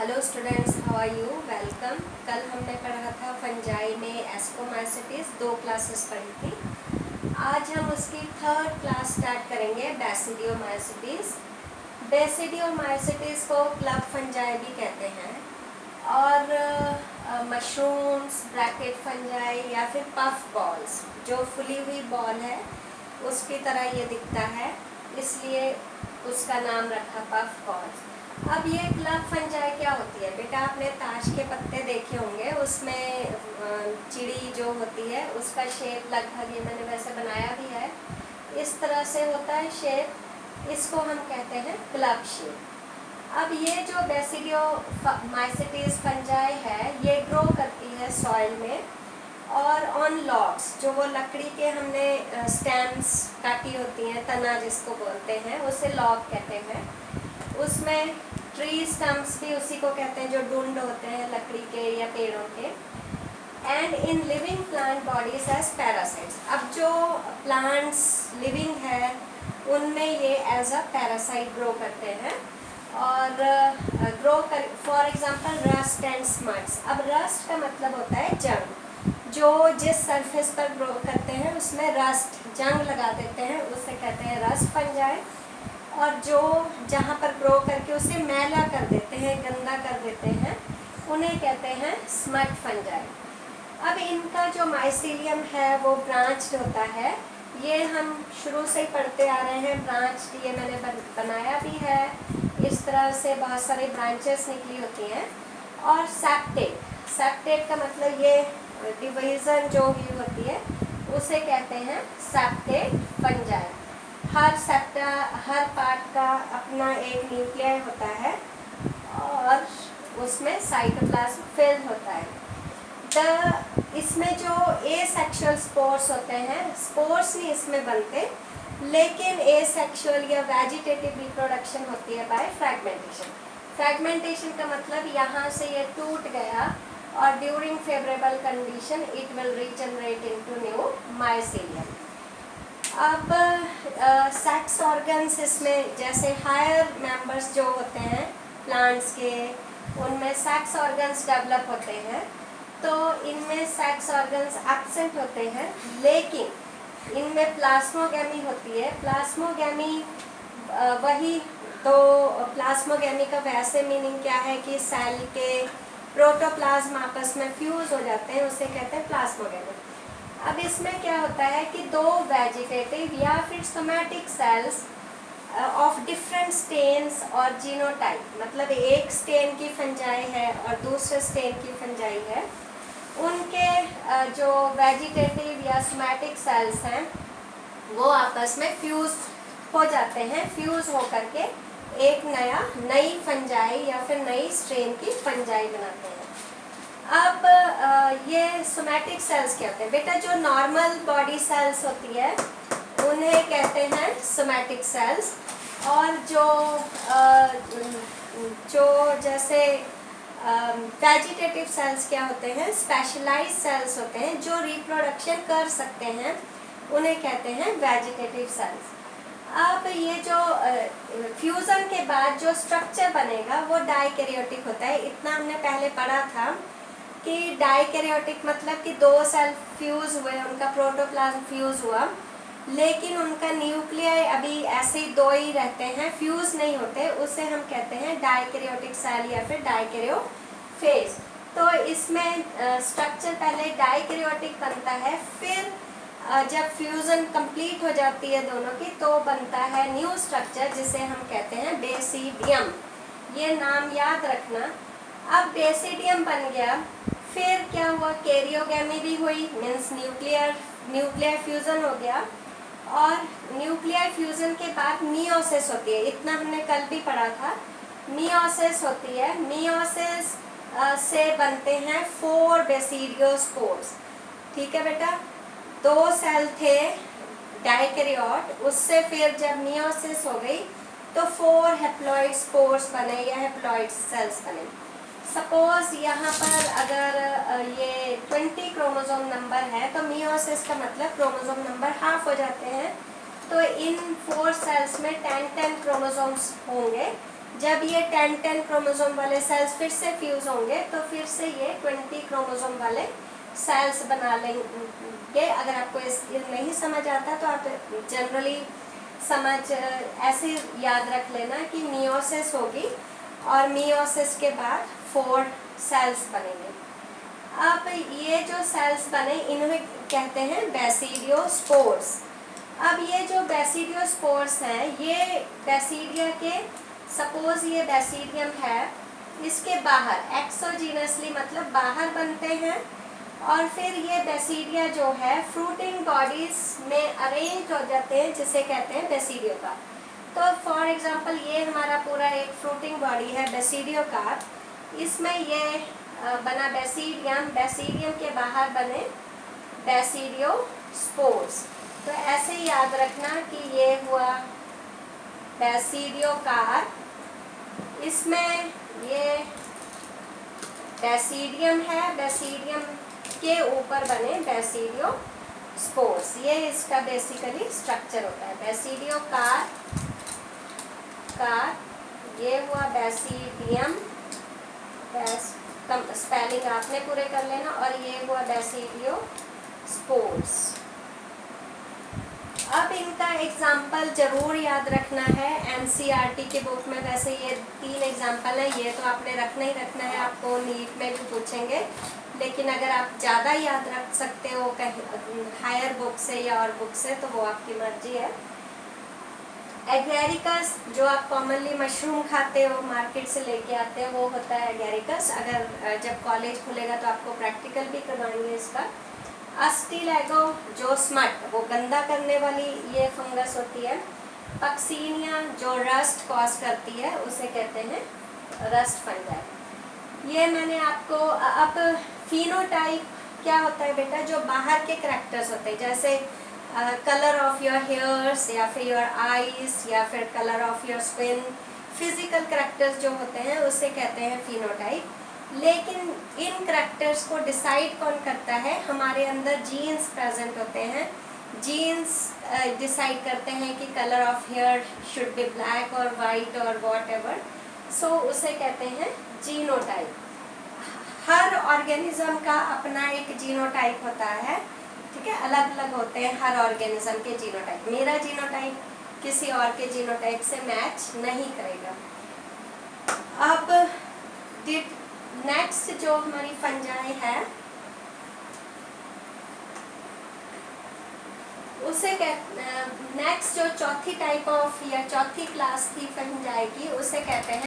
Hello students, how are you? Welcome. कल हमने पढ़ा था फंजाई में एस्कोमाइसिटीज, 2 क्लासेस पढ़ी थी। आज हम उसकी थर्ड क्लास स्टार्ट करेंगे, बेसिडियोमाइसिटीज। बेसिडियोमाइसिटीज को क्लब फंजाई भी कहते हैं और मशरूम्स, ब्रैकेट फंजाई या फिर पफ बॉल्स, जो फुली हुई बॉल है उसकी तरह ये दिखता है, इसलिए उसका नाम रखा पफ बॉल्स। अब ये क्लब फंजाई क्या होती है बेटा? आपने ताश के पत्ते देखे होंगे, उसमें चिड़ी जो होती है उसका शेप लगभग, ये मैंने वैसे बनाया भी है, इस तरह से होता है शेप। इसको हम कहते हैं क्लब शेप। अब ये जो बेसिडियोमाइसिटीज फंजाई है ये ग्रो करती है सॉइल में और ऑन लॉग्स, जो वो लकड़ी के हमने स्टेम्स काटी होती हैं, तना जिसको बोलते हैं, उसे लॉग कहते हैं। उसमें ट्री स्टम्प्स भी उसी को कहते हैं, जो डुंड होते हैं लकड़ी के या पेड़ों के। And in living plant bodies as parasites. अब जो प्लांट्स लिविंग है उनमें ये एज अ पैरासाइट ग्रो करते हैं और ग्रो कर, for example rust and smuts. अब रस्ट का मतलब होता है जंग, जो जिस सरफेस पर ग्रो करते हैं उसमें रस्ट जंग लगा देते हैं, उसे कहते हैं रस्ट फंजाई। और जो जहाँ पर ग्रो करके उसे मैला कर देते हैं, गंदा कर देते हैं, उन्हें कहते हैं स्मट फंजाई। अब इनका जो माइसीलियम है वो ब्रांच्ड होता है, ये हम शुरू से ही पढ़ते आ रहे हैं। ब्रांच्ड ये मैंने बनाया भी है, इस तरह से बहुत सारी ब्रांचेस निकली होती हैं। और सेप्टेट, सेप्टेट का मतलब ये डिवीज़न जो हुई होती है उसे कहते हैं सेप्टेट फंजाई। हर पार्ट का अपना एक न्यूक्लियर होता है और उसमें साइटोप्लाज्म फिल्ड होता है। इसमें जो एसेक्सुअल स्पोर्स होते हैं, स्पोर्स नहीं इसमें बनते, लेकिन एसेक्सुअल या वेजिटेटिव रिप्रोडक्शन होती है बाय फ्रैगमेंटेशन। फ्रैगमेंटेशन का मतलब यहाँ से ये टूट गया और during favourable condition it will regenerate into new mycelium. अब सेक्स ऑर्गन्स इसमें, जैसे हायर मेंबर्स जो होते हैं प्लांट्स के, उनमें सेक्स ऑर्गन्स डेवलप होते हैं, तो इनमें सेक्स ऑर्गन्स एब्सेंट होते हैं, लेकिन इनमें प्लास्मोगैमी होती है। प्लास्मोगैमी वही तो, प्लास्मोगैमी का वैसे मीनिंग क्या है कि सेल के प्रोटोप्लाज्म आपस में फ्यूज हो जाते हैं, उसे कहते हैं प्लास्मोगैमी। अब इसमें क्या होता है कि 2 वेजिटेटिव या फिर somatic cells of different strains और जीनोटाइप, मतलब एक स्टेन की फंजाई है और दूसरे स्टेन की फंजाई है, उनके जो वेजिटेटिव या सोमैटिक सेल्स हैं वो आपस में फ्यूज हो जाते हैं। फ्यूज हो करके एक नई फंजाई या फिर नई स्ट्रेन की फंजाई बनाते हैं। अब ये सोमैटिक सेल्स क्या होते हैं बेटा? जो नॉर्मल बॉडी सेल्स होती है उन्हें कहते हैं सोमैटिक सेल्स, और जो जैसे वेजिटेटिव सेल्स क्या होते हैं? स्पेशलाइज्ड सेल्स होते हैं जो रिप्रोडक्शन कर सकते हैं, उन्हें कहते हैं वेजिटेटिव सेल्स। अब ये जो फ्यूज़न के बाद जो स्ट्रक्चर बनेगा वो डाइकैरियोटिक होता है। इतना हमने पहले पढ़ा था कि डाइकैरियोटिक मतलब कि 2 सेल फ्यूज हुए, उनका प्रोटोप्लाज्म फ्यूज हुआ, लेकिन उनका न्यूक्लियर अभी ऐसे ही 2 ही रहते हैं, फ्यूज नहीं होते, उसे हम कहते हैं डाइकैरियोटिक सेल या फिर डाइकैरियोफेज। तो इसमें स्ट्रक्चर पहले डाइकैरियोटिक बनता है, फिर जब फ्यूजन कंप्लीट हो जाती है दोनों की तो बनता है न्यू स्ट्रक्चर जिसे हम कहते हैं बेसिडियम। ये नाम याद रखना। अब बेसिडियम बन गया, फिर क्या हुआ? कैरियोगैमी भी हुई, मीन्स न्यूक्लियर फ्यूजन हो गया, और न्यूक्लियर फ्यूजन के बाद मियोसिस होती है। इतना हमने कल भी पढ़ा था। मियोसिस होती है, मियोसिस से बनते हैं 4 बेसिडियोस्पोर्स। ठीक है बेटा? 2 सेल थे डाइकैरियोट, उससे फिर जब मियोसिस हो गई तो 4 हैप्लॉइड स्पोर्स बने या हैप्लॉइड सेल्स बने। सपोज यहाँ पर अगर ये 20 क्रोमोसोम नंबर है तो मियोसिस का मतलब क्रोमोसोम नंबर हाफ हो जाते हैं, तो इन 4 सेल्स में 10 क्रोमोसोम्स होंगे, जब ये 10 क्रोमोसोम वाले सेल्स फिर से फ्यूज होंगे तो फिर से ये 20 क्रोमोसोम वाले सेल्स बना लेंगे। अगर आपको ये नहीं समझ आता तो आप जनरली ऐसे याद रख लेना कि मियोसिस होगी और मियोसिस के बाद 4 सेल्स बनेंगे। अब ये जो सेल्स बने इन्हें कहते हैं बेसिडियोस्पोर्स। अब ये जो बेसिडियोस्पोर्स हैं, ये बेसिडिया के, सपोज ये बेसिडियम है, इसके बाहर एक्सोजीनसली मतलब बाहर बनते हैं और फिर ये बेसिडिया जो है फ्रूटिंग बॉडीज में अरेंज हो जाते हैं, जिसे कहते हैं बेसिडियोकार्प। तो फॉर एग्जांपल ये हमारा पूरा एक फ्रूटिंग बॉडी है बेसिडियोकार्प। इसमें ये बना बेसिडियम के बाहर बने बेसिडियोस्पोर्स। तो ऐसे याद रखना कि ये हुआ बेसिडियोकार्प, इसमें ये बेसिडियम है, बेसिडियम के ऊपर बने बेसिडियोस्पोर्स। ये इसका बेसिकली स्ट्रक्चर होता है बेसिडियोकार्प। ये हुआ बेसिडियम, स्पेलिंग आपने पूरे कर लेना, और ये हुआ बेसिडियोस्पोर्स। अब इनका एग्जाम्पल जरूर याद रखना है। एनसीईआरटी की बुक में वैसे ये 3 एग्जाम्पल है, ये तो आपने रखना ही रखना है, आपको नीट में भी पूछेंगे। लेकिन अगर आप ज़्यादा याद रख सकते हो कहीं हायर बुक से या और बुक से, तो वो आपकी मर्जी है। एगेरिकस, जो आप कॉमनली मशरूम खाते हो, मार्केट से लेके आते हो, वो होता है एगेरिकस। अगर जब कॉलेज खुलेगा तो आपको प्रैक्टिकल भी करवाएंगे इसका। अस्टिलैगो जो स्मट, वो गंदा करने वाली ये फंगस होती है। पक्सीनिया जो रस्ट कॉज करती है, उसे कहते हैं रस्ट फंजाई। ये मैंने आपको अब फिनोटाइप क्या होता है बेटा, जो बाहर के करैक्टर्स होते हैं, जैसे कलर ऑफ योर हेयर्स या फिर योर आईज या फिर colour of your skin, physical characters जो होते हैं उसे कहते हैं फिनोटाइप। लेकिन इन करैक्टर्स को डिसाइड कौन करता है, हमारे अंदर जीन्स प्रेजेंट होते हैं। जीन्स डिसाइड करते हैं कि colour of hair should be black और वाइट और वॉट एवर, सो उसे कहते हैं जीनोटाइप। हर ऑर्गेनिज्म का अपना एक जीनोटाइप होता है, ठीक है, अलग अलग होते हैं हर ऑर्गेनिज्म के जीनोटाइप। मेरा जीनोटाइप किसी और के जीनोटाइप से मैच नहीं करेगा। अब नेक्स्ट जो हमारी फंजाई है, उसे नेक्स्ट जो चौथी टाइप ऑफ या चौथी क्लास की फंजाई की, उसे कहते हैं